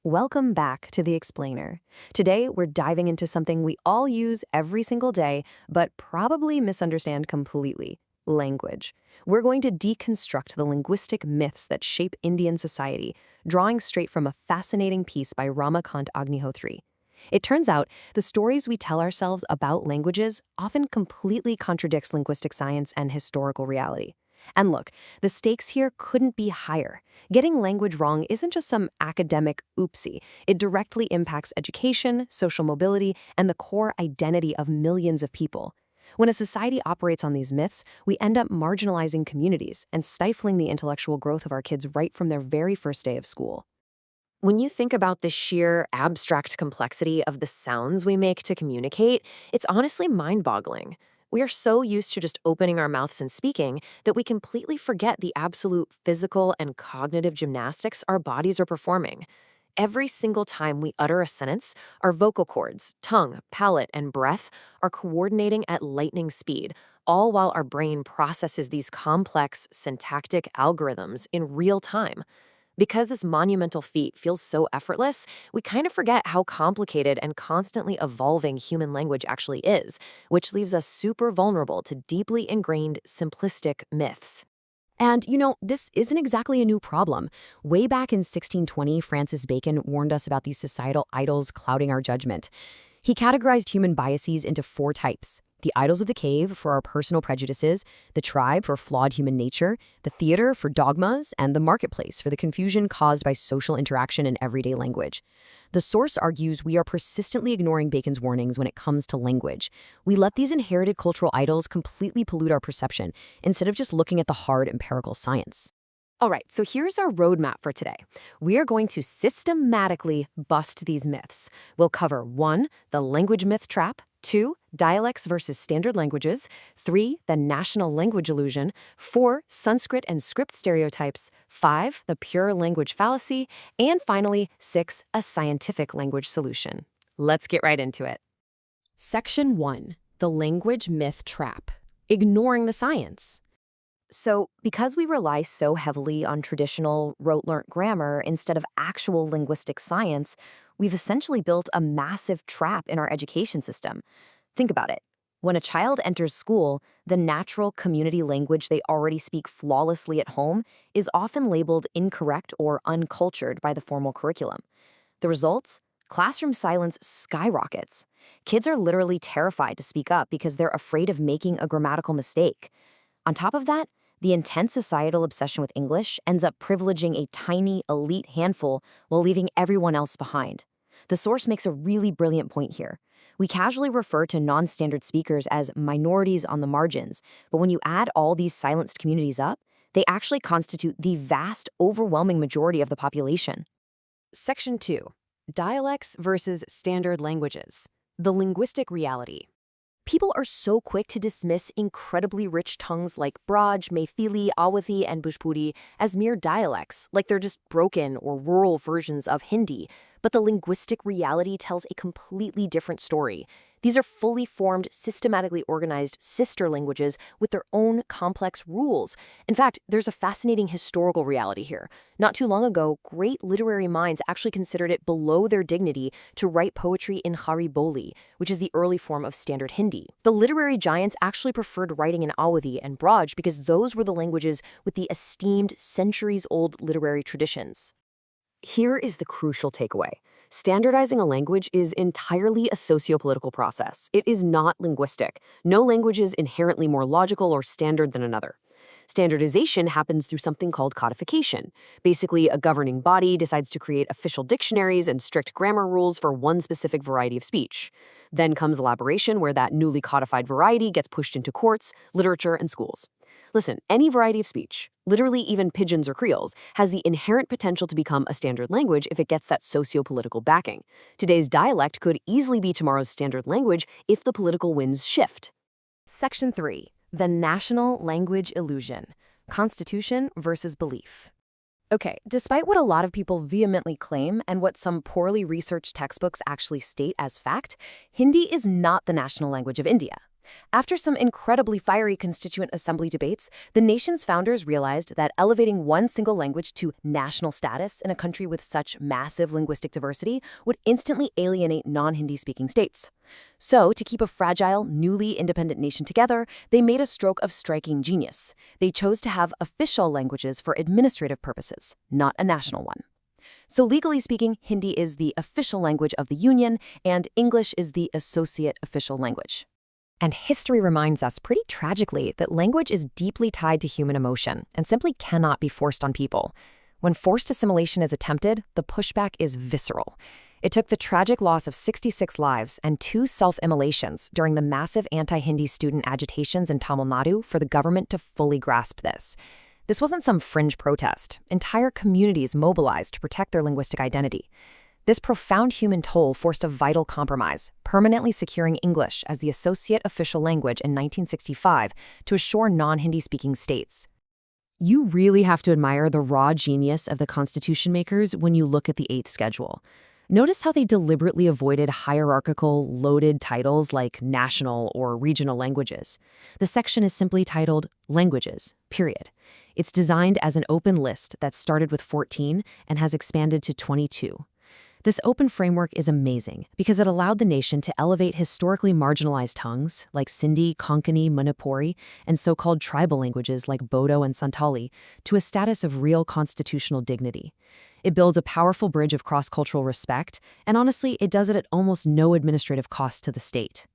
Welcome back to The Explainer. Today, we're diving into something we all use every single day, but probably misunderstand completely: language. We're going to deconstruct the linguistic myths that shape Indian society, drawing straight from a fascinating piece by Ramakant Agnihotri. It turns out the stories we tell ourselves about languages often completely contradicts linguistic science and historical reality. And look, the stakes here couldn't be higher. Getting language wrong isn't just some academic oopsie. It directly impacts education, social mobility, and the core identity of millions of people. When a society operates on these myths, we end up marginalizing communities and stifling the intellectual growth of our kids right from their very first day of school. When you think about the sheer abstract complexity of the sounds we make to communicate, it's honestly mind-boggling. We are so used to just opening our mouths and speaking that we completely forget the absolute physical and cognitive gymnastics our bodies are performing. Every single time we utter a sentence, our vocal cords, tongue, palate, and breath are coordinating at lightning speed, all while our brain processes these complex syntactic algorithms in real time. Because this monumental feat feels so effortless, we kind of forget how complicated and constantly evolving human language actually is, which leaves us super vulnerable to deeply ingrained, simplistic myths. And, this isn't exactly a new problem. Way back in 1620, Francis Bacon warned us about these societal idols clouding our judgment. He categorized human biases into 4 types: the idols of the cave for our personal prejudices, the tribe for flawed human nature, the theater for dogmas, and the marketplace for the confusion caused by social interaction in everyday language. The source argues we are persistently ignoring Bacon's warnings when it comes to language. We let these inherited cultural idols completely pollute our perception instead of just looking at the hard empirical science. All right, so here's our roadmap for today. We are going to systematically bust these myths. We'll cover 1, the language myth trap; 2, dialects versus standard languages; 3, the national language illusion; 4, Sanskrit and script stereotypes; 5, the pure language fallacy; and finally, 6, a scientific language solution. Let's get right into it. Section 1, the language myth trap: ignoring the science. So, because we rely so heavily on traditional rote-learnt grammar instead of actual linguistic science, we've essentially built a massive trap in our education system. Think about it. When a child enters school, the natural community language they already speak flawlessly at home is often labeled incorrect or uncultured by the formal curriculum. The results? Classroom silence skyrockets. Kids are literally terrified to speak up because they're afraid of making a grammatical mistake. On top of that, the intense societal obsession with English ends up privileging a tiny, elite handful while leaving everyone else behind. The source makes a really brilliant point here. We casually refer to non-standard speakers as minorities on the margins, but when you add all these silenced communities up, they actually constitute the vast, overwhelming majority of the population. Section 2. Dialects versus standard languages. The linguistic reality. People are so quick to dismiss incredibly rich tongues like Braj, Maithili, Awadhi, and Bhojpuri as mere dialects, like they're just broken or rural versions of Hindi. But the linguistic reality tells a completely different story. These are fully formed, systematically organized sister languages with their own complex rules. In fact, there's a fascinating historical reality here. Not too long ago, great literary minds actually considered it below their dignity to write poetry in Khari Boli, which is the early form of standard Hindi. The literary giants actually preferred writing in Awadhi and Braj because those were the languages with the esteemed centuries-old literary traditions. Here is the crucial takeaway. Standardizing a language is entirely a sociopolitical process. It is not linguistic. No language is inherently more logical or standard than another. Standardization happens through something called codification. Basically, a governing body decides to create official dictionaries and strict grammar rules for one specific variety of speech. Then comes elaboration, where that newly codified variety gets pushed into courts, literature, and schools. Listen, any variety of speech, literally even pidgins or creoles, has the inherent potential to become a standard language if it gets that socio-political backing. Today's dialect could easily be tomorrow's standard language if the political winds shift. Section 3. The national language illusion. Constitution versus belief. Okay, despite what a lot of people vehemently claim and what some poorly researched textbooks actually state as fact, Hindi is not the national language of India. After some incredibly fiery Constituent Assembly debates, the nation's founders realized that elevating one single language to national status in a country with such massive linguistic diversity would instantly alienate non-Hindi-speaking states. So, to keep a fragile, newly independent nation together, they made a stroke of striking genius. They chose to have official languages for administrative purposes, not a national one. So legally speaking, Hindi is the official language of the Union, and English is the associate official language. And history reminds us pretty tragically that language is deeply tied to human emotion and simply cannot be forced on people. When forced assimilation is attempted, the pushback is visceral. It took the tragic loss of 66 lives and 2 self-immolations during the massive anti-Hindi student agitations in Tamil Nadu for the government to fully grasp this. This wasn't some fringe protest. Entire communities mobilized to protect their linguistic identity. This profound human toll forced a vital compromise, permanently securing English as the associate official language in 1965 to assure non-Hindi-speaking states. You really have to admire the raw genius of the Constitution makers when you look at the 8th schedule. Notice how they deliberately avoided hierarchical, loaded titles like national or regional languages. The section is simply titled Languages, period. It's designed as an open list that started with 14 and has expanded to 22. This open framework is amazing because it allowed the nation to elevate historically marginalized tongues like Sindhi, Konkani, Manipuri, and so-called tribal languages like Bodo and Santali to a status of real constitutional dignity. It builds a powerful bridge of cross-cultural respect, and honestly, it does it at almost no administrative cost to the state.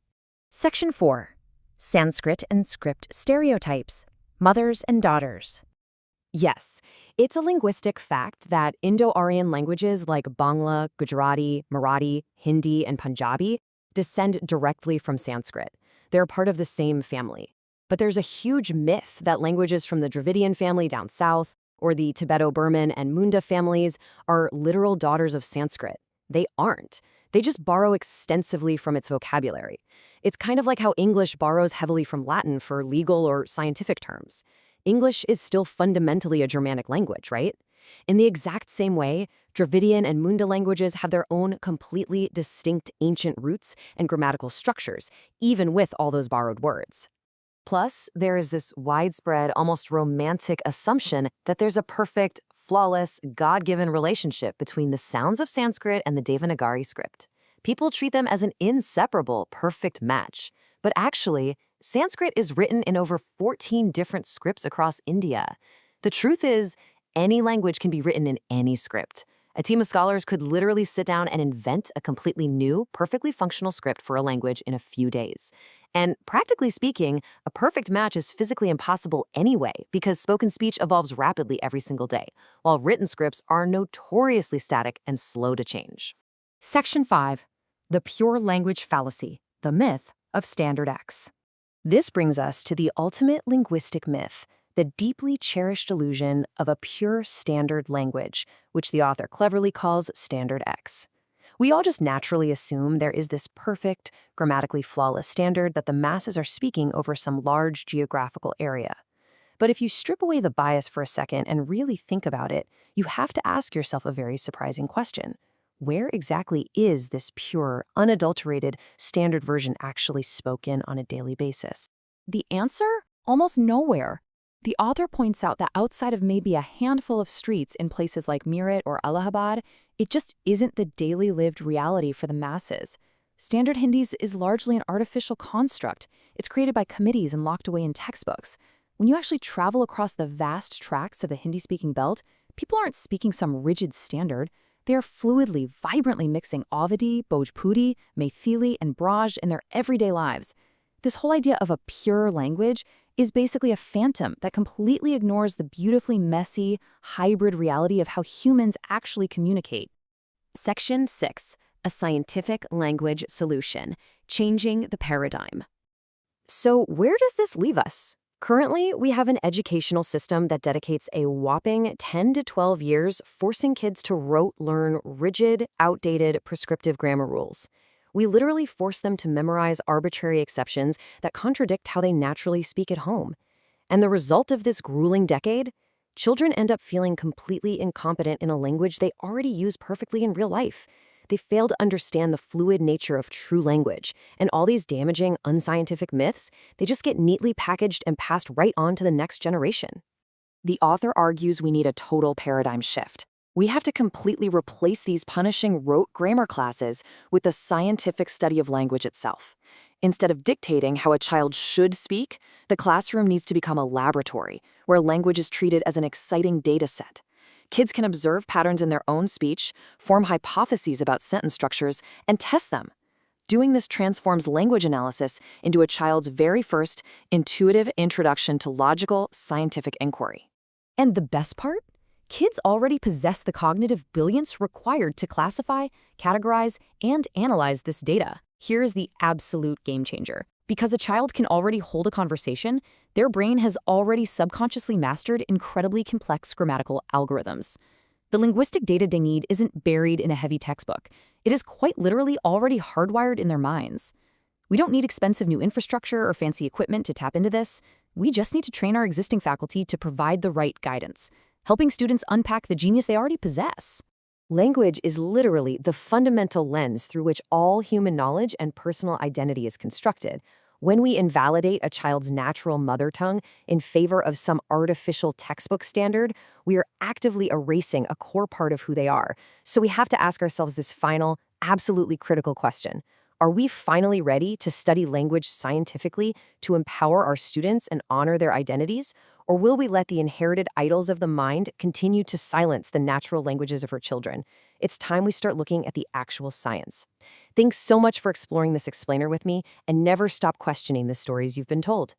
Section 4. Sanskrit and Script Stereotypes, Mothers and Daughters. Yes, it's a linguistic fact that Indo-Aryan languages like Bangla, Gujarati, Marathi, Hindi, and Punjabi descend directly from Sanskrit. They're part of the same family. But there's a huge myth that languages from the Dravidian family down south, or the Tibeto-Burman and Munda families, are literal daughters of Sanskrit. They aren't. They just borrow extensively from its vocabulary. It's kind of like how English borrows heavily from Latin for legal or scientific terms. English is still fundamentally a Germanic language, right? In the exact same way, Dravidian and Munda languages have their own completely distinct ancient roots and grammatical structures, even with all those borrowed words. Plus, there is this widespread, almost romantic assumption that there's a perfect, flawless, God-given relationship between the sounds of Sanskrit and the Devanagari script. People treat them as an inseparable, perfect match. But actually, Sanskrit is written in over 14 different scripts across India. The truth is, any language can be written in any script. A team of scholars could literally sit down and invent a completely new, perfectly functional script for a language in a few days. And practically speaking, a perfect match is physically impossible anyway because spoken speech evolves rapidly every single day, while written scripts are notoriously static and slow to change. Section 5. The Pure Language Fallacy, the Myth of Standard X. This brings us to the ultimate linguistic myth, the deeply cherished illusion of a pure standard language, which the author cleverly calls Standard X. We all just naturally assume there is this perfect, grammatically flawless standard that the masses are speaking over some large geographical area. But if you strip away the bias for a second and really think about it, you have to ask yourself a very surprising question. Where exactly is this pure, unadulterated, standard version actually spoken on a daily basis? The answer? Almost nowhere. The author points out that outside of maybe a handful of streets in places like Meerut or Allahabad, it just isn't the daily lived reality for the masses. Standard Hindi is largely an artificial construct. It's created by committees and locked away in textbooks. When you actually travel across the vast tracts of the Hindi-speaking belt, people aren't speaking some rigid standard. They are fluidly, vibrantly mixing Awadhi, Bhojpuri, Maithili, and Braj in their everyday lives. This whole idea of a pure language is basically a phantom that completely ignores the beautifully messy, hybrid reality of how humans actually communicate. Section 6. A Scientific Language Solution, Changing the Paradigm. So where does this leave us? Currently, we have an educational system that dedicates a whopping 10 to 12 years forcing kids to rote learn rigid, outdated, prescriptive grammar rules. We literally force them to memorize arbitrary exceptions that contradict how they naturally speak at home. And the result of this grueling decade? Children end up feeling completely incompetent in a language they already use perfectly in real life. They fail to understand the fluid nature of true language, and all these damaging, unscientific myths, they just get neatly packaged and passed right on to the next generation. The author argues we need a total paradigm shift. We have to completely replace these punishing rote grammar classes with the scientific study of language itself. Instead of dictating how a child should speak, the classroom needs to become a laboratory where language is treated as an exciting data set. Kids can observe patterns in their own speech, form hypotheses about sentence structures, and test them. Doing this transforms language analysis into a child's very first intuitive introduction to logical, scientific inquiry. And the best part? Kids already possess the cognitive brilliance required to classify, categorize, and analyze this data. Here is the absolute game changer. Because a child can already hold a conversation, their brain has already subconsciously mastered incredibly complex grammatical algorithms. The linguistic data they need isn't buried in a heavy textbook. It is quite literally already hardwired in their minds. We don't need expensive new infrastructure or fancy equipment to tap into this. We just need to train our existing faculty to provide the right guidance, helping students unpack the genius they already possess. Language is literally the fundamental lens through which all human knowledge and personal identity is constructed. When we invalidate a child's natural mother tongue in favor of some artificial textbook standard, we are actively erasing a core part of who they are. So we have to ask ourselves this final, absolutely critical question. Are we finally ready to study language scientifically to empower our students and honor their identities? Or will we let the inherited idols of the mind continue to silence the natural languages of our children? It's time we start looking at the actual science. Thanks so much for exploring this explainer with me, and never stop questioning the stories you've been told.